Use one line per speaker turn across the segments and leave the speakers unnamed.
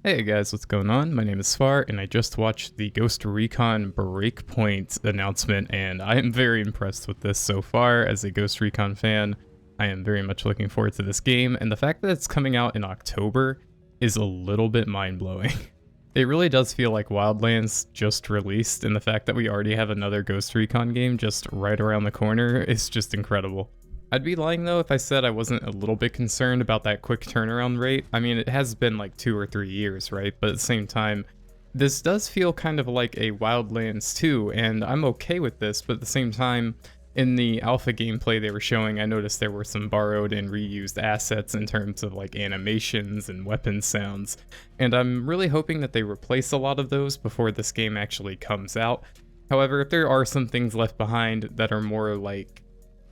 Hey guys, what's going on? My name is Far, and I just watched the Ghost Recon Breakpoint announcement, and I am very impressed with this so far. As a Ghost Recon fan, I am very much looking forward to this game, and the fact that it's coming out in October is a little bit mind-blowing. It really does feel like Wildlands just released, and the fact that we already have another Ghost Recon game just right around the corner is just incredible. I'd be lying though if I said I wasn't a little bit concerned about that quick turnaround rate. I mean, it has been like 2 or 3 years, right? But at the same time, this does feel kind of like a Wildlands 2, and I'm okay with this, but at the same time, in the alpha gameplay they were showing, I noticed there were some borrowed and reused assets in terms of like animations and weapon sounds, and I'm really hoping that they replace a lot of those before this game actually comes out. However, if there are some things left behind that are more like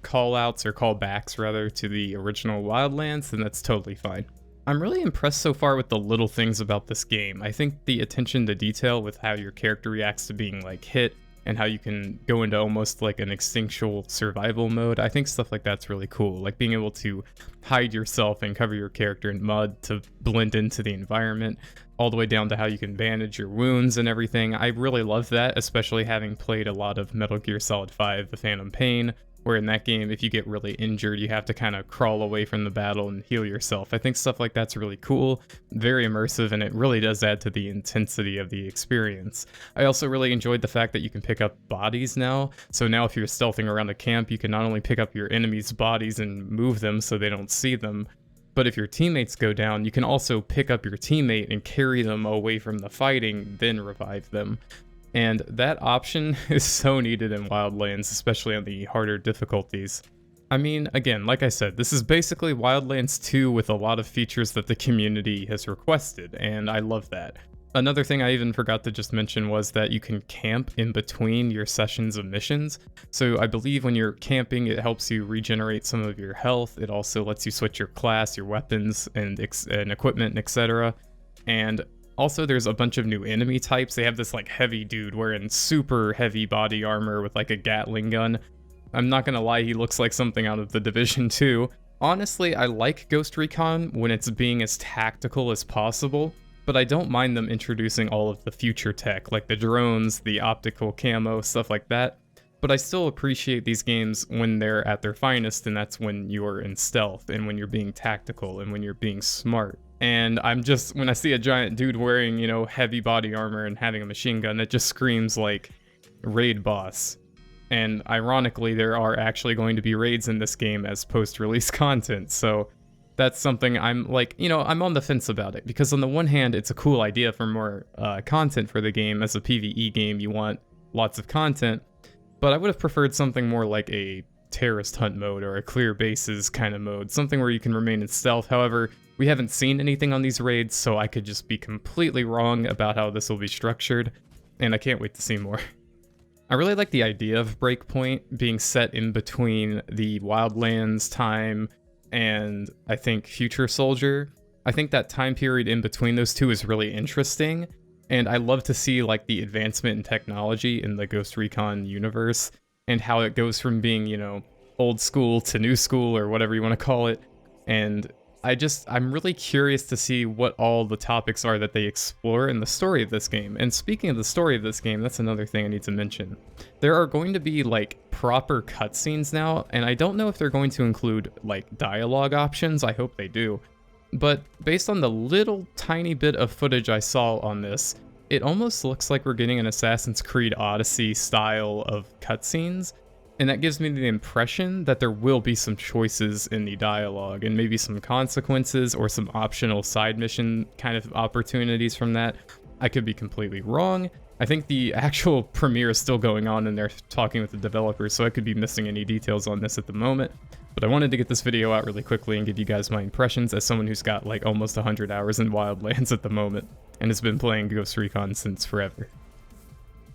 call-outs or callbacks rather to the original Wildlands, then that's totally fine. I'm really impressed so far with the little things about this game. I think the attention to detail with how your character reacts to being like hit and how you can go into almost like an instinctual survival mode, I think stuff like that's really cool. Like being able to hide yourself and cover your character in mud to blend into the environment, all the way down to how you can bandage your wounds and everything. I really love that, especially having played a lot of Metal Gear Solid 5 The Phantom Pain, where in that game, if you get really injured, you have to kind of crawl away from the battle and heal yourself. I think stuff like that's really cool, very immersive, and it really does add to the intensity of the experience. I also really enjoyed the fact that you can pick up bodies now. So now if you're stealthing around a camp, you can not only pick up your enemies' bodies and move them so they don't see them, but if your teammates go down, you can also pick up your teammate and carry them away from the fighting, then revive them. And that option is so needed in Wildlands, especially on the harder difficulties. I mean, again, like I said, this is basically Wildlands 2 with a lot of features that the community has requested, and I love that. Another thing I even forgot to just mention was that you can camp in between your sessions of missions. So I believe when you're camping, it helps you regenerate some of your health. It also lets you switch your class, your weapons, and equipment, etc. And also, there's a bunch of new enemy types. They have this like heavy dude wearing super heavy body armor with like a Gatling gun. I'm not gonna lie, he looks like something out of The Division 2. Honestly, I like Ghost Recon when it's being as tactical as possible, but I don't mind them introducing all of the future tech, like the drones, the optical camo, stuff like that. But I still appreciate these games when they're at their finest, and that's when you're in stealth, and when you're being tactical, and when you're being smart. And when I see a giant dude wearing, heavy body armor and having a machine gun, it just screams like raid boss. And ironically, there are actually going to be raids in this game as post-release content, so that's something I'm like, I'm on the fence about it, because on the one hand, it's a cool idea for more content for the game. As a PvE game, you want lots of content, but I would have preferred something more like a terrorist hunt mode or a clear bases kind of mode, something where you can remain in stealth. However, we haven't seen anything on these raids, so I could just be completely wrong about how this will be structured, and I can't wait to see more. I really like the idea of Breakpoint being set in between the Wildlands time and I think Future Soldier. I think that time period in between those two is really interesting, and I love to see like the advancement in technology in the Ghost Recon universe and how it goes from being, old school to new school or whatever you want to call it. And I'm really curious to see what all the topics are that they explore in the story of this game. And speaking of the story of this game, that's another thing I need to mention. There are going to be like proper cutscenes now, and I don't know if they're going to include like dialogue options. I hope they do. But based on the little tiny bit of footage I saw on this, it almost looks like we're getting an Assassin's Creed Odyssey style of cutscenes. And that gives me the impression that there will be some choices in the dialogue and maybe some consequences or some optional side mission kind of opportunities from that. I could be completely wrong. I think the actual premiere is still going on and they're talking with the developers, so I could be missing any details on this at the moment. But I wanted to get this video out really quickly and give you guys my impressions as someone who's got like almost 100 hours in Wildlands at the moment and has been playing Ghost Recon since forever.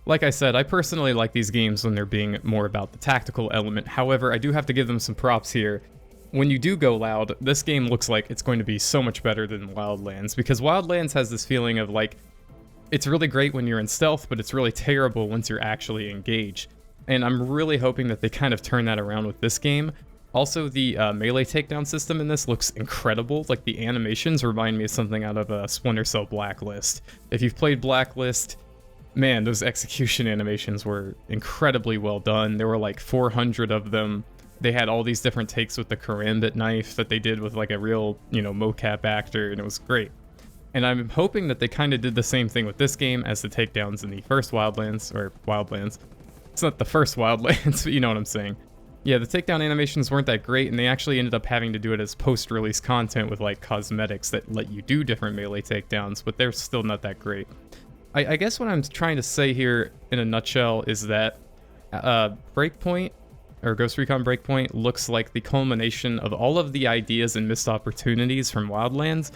Like I said, I personally like these games when they're being more about the tactical element. However, I do have to give them some props here. When you do go loud, this game looks like it's going to be so much better than Wildlands, because Wildlands has this feeling of like, it's really great when you're in stealth, but it's really terrible once you're actually engaged. And I'm really hoping that they kind of turn that around with this game. Also, the melee takedown system in this looks incredible. Like, the animations remind me of something out of a Splinter Cell Blacklist. If you've played Blacklist, man, those execution animations were incredibly well done. There were like 400 of them. They had all these different takes with the karambit knife that they did with like a real, mocap actor, and it was great. And I'm hoping that they kind of did the same thing with this game as the takedowns in the first Wildlands, or Wildlands. It's not the first Wildlands, but you know what I'm saying. Yeah, the takedown animations weren't that great, and they actually ended up having to do it as post-release content with like cosmetics that let you do different melee takedowns, but they're still not that great. I guess what I'm trying to say here in a nutshell is that Breakpoint, or Ghost Recon Breakpoint, looks like the culmination of all of the ideas and missed opportunities from Wildlands,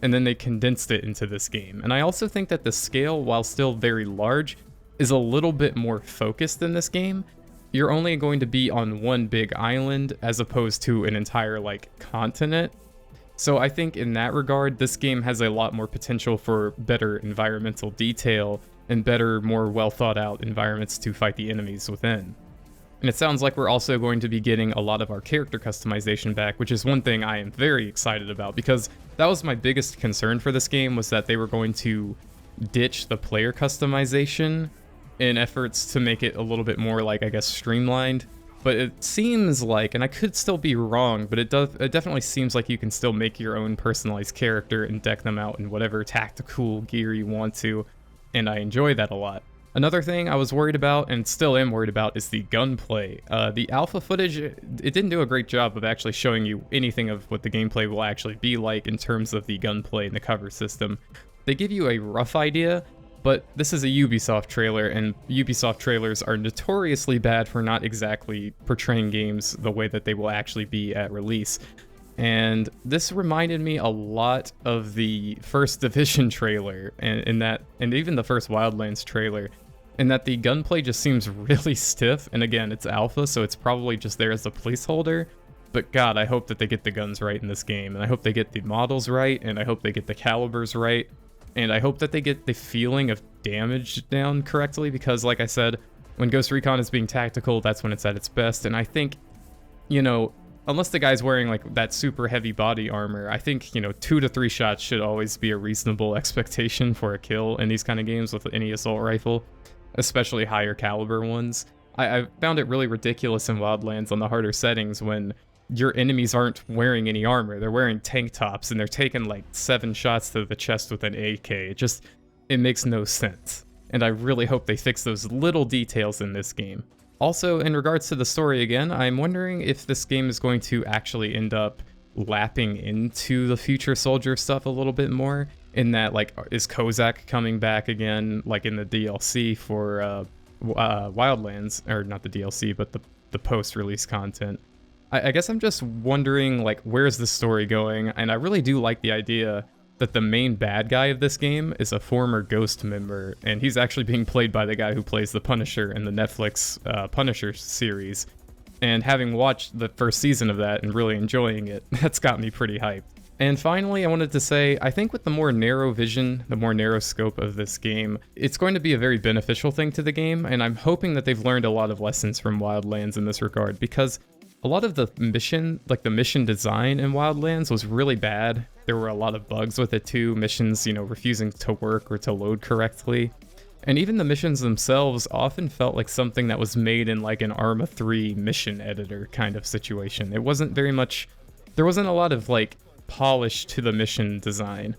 and then they condensed it into this game. And I also think that the scale, while still very large, is a little bit more focused in this game. You're only going to be on one big island as opposed to an entire like continent. So I think in that regard, this game has a lot more potential for better environmental detail and better, more well thought out environments to fight the enemies within. And it sounds like we're also going to be getting a lot of our character customization back, which is one thing I am very excited about, because that was my biggest concern for this game, was that they were going to ditch the player customization in efforts to make it a little bit more, like, I guess, streamlined. But it seems like, and I could still be wrong, but it definitely seems like you can still make your own personalized character and deck them out in whatever tactical gear you want to, and I enjoy that a lot. Another thing I was worried about, and still am worried about, is the gunplay. The alpha footage, it didn't do a great job of actually showing you anything of what the gameplay will actually be like in terms of the gunplay and the cover system. They give you a rough idea, but this is a Ubisoft trailer, and Ubisoft trailers are notoriously bad for not exactly portraying games the way that they will actually be at release. And this reminded me a lot of the first Division trailer, and even the first Wildlands trailer, in that the gunplay just seems really stiff. And again, it's alpha, so it's probably just there as a placeholder. But God, I hope that they get the guns right in this game, and I hope they get the models right, and I hope they get the calibers right, and I hope that they get the feeling of damage down correctly, because like I said, when Ghost Recon is being tactical, that's when it's at its best. And I think, unless the guy's wearing like that super heavy body armor, I think, 2 to 3 shots should always be a reasonable expectation for a kill in these kind of games with any assault rifle, especially higher caliber ones. I found it really ridiculous in Wildlands on the harder settings when your enemies aren't wearing any armor. They're wearing tank tops and they're taking like 7 shots to the chest with an AK. It makes no sense. And I really hope they fix those little details in this game. Also, in regards to the story again, I'm wondering if this game is going to actually end up lapping into the future soldier stuff a little bit more, in that, like, is Kozak coming back again, like in the DLC for Wildlands, or not the DLC, but the post-release content. I guess I'm just wondering, like, where's the story going? And I really do like the idea that the main bad guy of this game is a former Ghost member, and he's actually being played by the guy who plays the Punisher in the Netflix Punisher series. And having watched the first season of that and really enjoying it, that's got me pretty hyped. And finally, I wanted to say, I think with the more narrow vision, the more narrow scope of this game, it's going to be a very beneficial thing to the game, and I'm hoping that they've learned a lot of lessons from Wildlands in this regard, because a lot of the mission design in Wildlands was really bad. There were a lot of bugs with it too, missions, refusing to work or to load correctly. And even the missions themselves often felt like something that was made in like an Arma 3 mission editor kind of situation. It wasn't very much, there wasn't a lot of like polish to the mission design.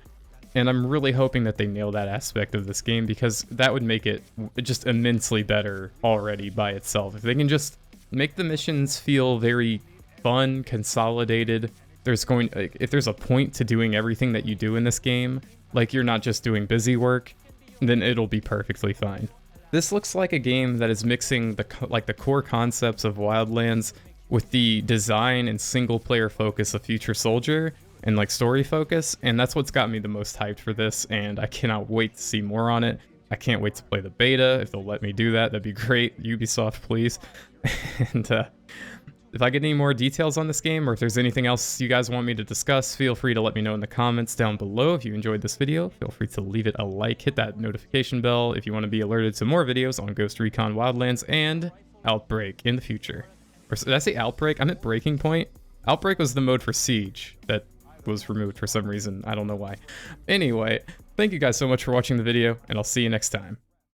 And I'm really hoping that they nail that aspect of this game, because that would make it just immensely better already by itself. If they can just make the missions feel very fun, consolidated. If there's a point to doing everything that you do in this game, like you're not just doing busy work, then it'll be perfectly fine. This looks like a game that is mixing the core concepts of Wildlands with the design and single player focus of Future Soldier and like story focus, and that's what's got me the most hyped for this, and I cannot wait to see more on it. I can't wait to play the beta. If they'll let me do that, that'd be great. Ubisoft, please. And if I get any more details on this game, or if there's anything else you guys want me to discuss, feel free to let me know in the comments down below. If you enjoyed this video, feel free to leave it a like, hit that notification bell if you want to be alerted to more videos on Ghost Recon Wildlands and Outbreak in the future. Or did I say Outbreak? I meant Breaking Point. Outbreak was the mode for Siege that was removed for some reason. I don't know why. Anyway, thank you guys so much for watching the video, and I'll see you next time.